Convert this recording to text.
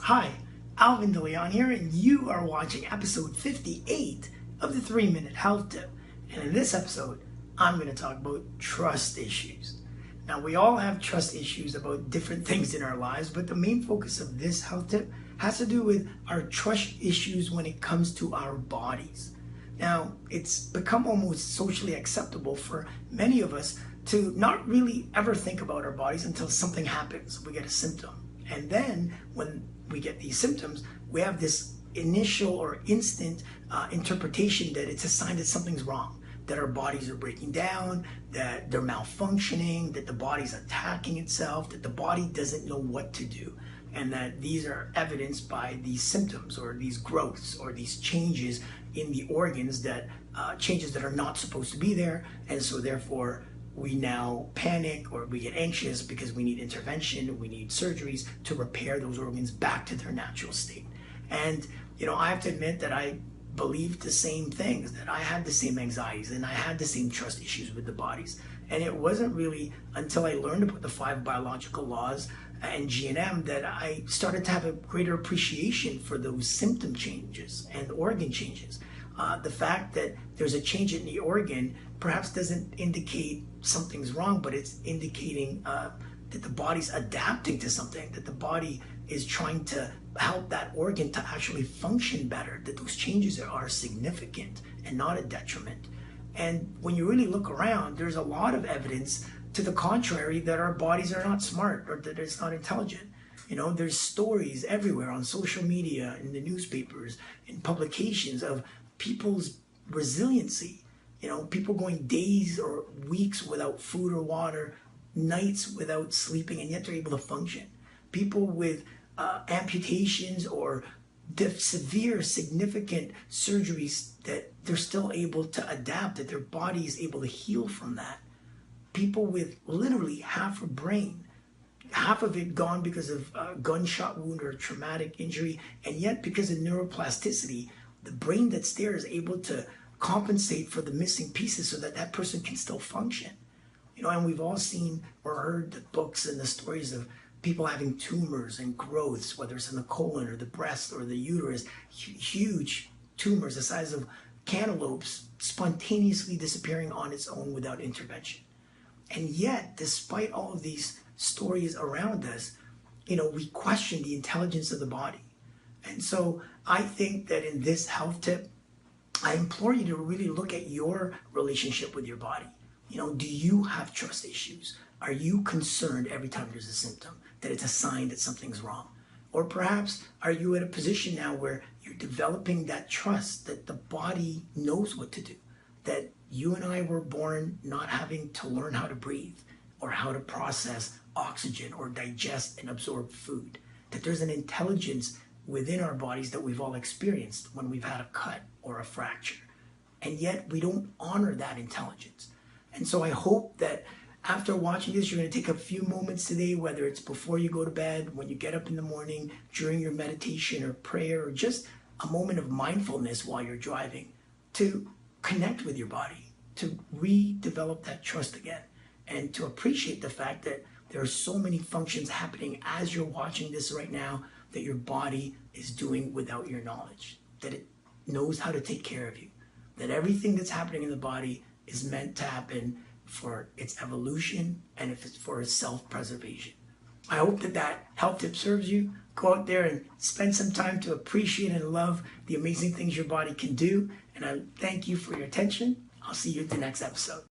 Hi, Alvin DeLeon here, and you are watching episode 58 of the 3-Minute Health Tip. And in this episode, I'm going to talk about trust issues. Now, we all have trust issues about different things in our lives, but the main focus of this health tip has to do with our trust issues when it comes to our bodies. Now, it's become almost socially acceptable for many of us to not really ever think about our bodies until something happens. We get a symptom. And then when we get these symptoms, we have this initial or instant interpretation that it's a sign that something's wrong, that our bodies are breaking down, that they're malfunctioning, that the body's attacking itself, that the body doesn't know what to do, and that these are evidenced by these symptoms or these growths or these changes in the organs, that changes that are not supposed to be there. And so therefore we now panic or we get anxious because we need intervention, we need surgeries to repair those organs back to their natural state. And I have to admit that I believed the same things, that I had the same anxieties and I had the same trust issues with the bodies. And it wasn't really until I learned about the 5 biological laws and GNM that I started to have a greater appreciation for those symptom changes and organ changes. The fact that there's a change in the organ perhaps doesn't indicate something's wrong, but it's indicating that the body's adapting to something, that the body is trying to help that organ to actually function better, that those changes are significant and not a detriment. And when you really look around, there's a lot of evidence to the contrary, that our bodies are not smart or that it's not intelligent. There's stories everywhere on social media, in the newspapers, in publications of people's resiliency. People going days or weeks without food or water, nights without sleeping, and yet they're able to function. People with amputations or severe, significant surgeries, that they're still able to adapt, that their body is able to heal from that. People with literally half a brain, half of it gone because of a gunshot wound or a traumatic injury, and yet because of neuroplasticity, the brain that's there is able to compensate for the missing pieces so that that person can still function. And we've all seen or heard the books and the stories of people having tumors and growths, whether it's in the colon or the breast or the uterus, huge tumors the size of cantaloupes spontaneously disappearing on its own without intervention. And yet, despite all of these stories around us, we question the intelligence of the body. And so I think that in this health tip, I implore you to really look at your relationship with your body. Do you have trust issues? Are you concerned every time there's a symptom that it's a sign that something's wrong? Or perhaps are you at a position now where you're developing that trust that the body knows what to do, that you and I were born not having to learn how to breathe or how to process oxygen or digest and absorb food, that there's an intelligence within our bodies that we've all experienced when we've had a cut or a fracture. And yet we don't honor that intelligence. And so I hope that after watching this, you're going to take a few moments today, whether it's before you go to bed, when you get up in the morning, during your meditation or prayer, or just a moment of mindfulness while you're driving, to connect with your body, to redevelop that trust again, and to appreciate the fact that there are so many functions happening as you're watching this right now that your body is doing without your knowledge, that it knows how to take care of you, that everything that's happening in the body is meant to happen for its evolution and if it's for its self-preservation. I hope that health tip serves you. Go out there and spend some time to appreciate and love the amazing things your body can do. And I thank you for your attention. I'll see you at the next episode.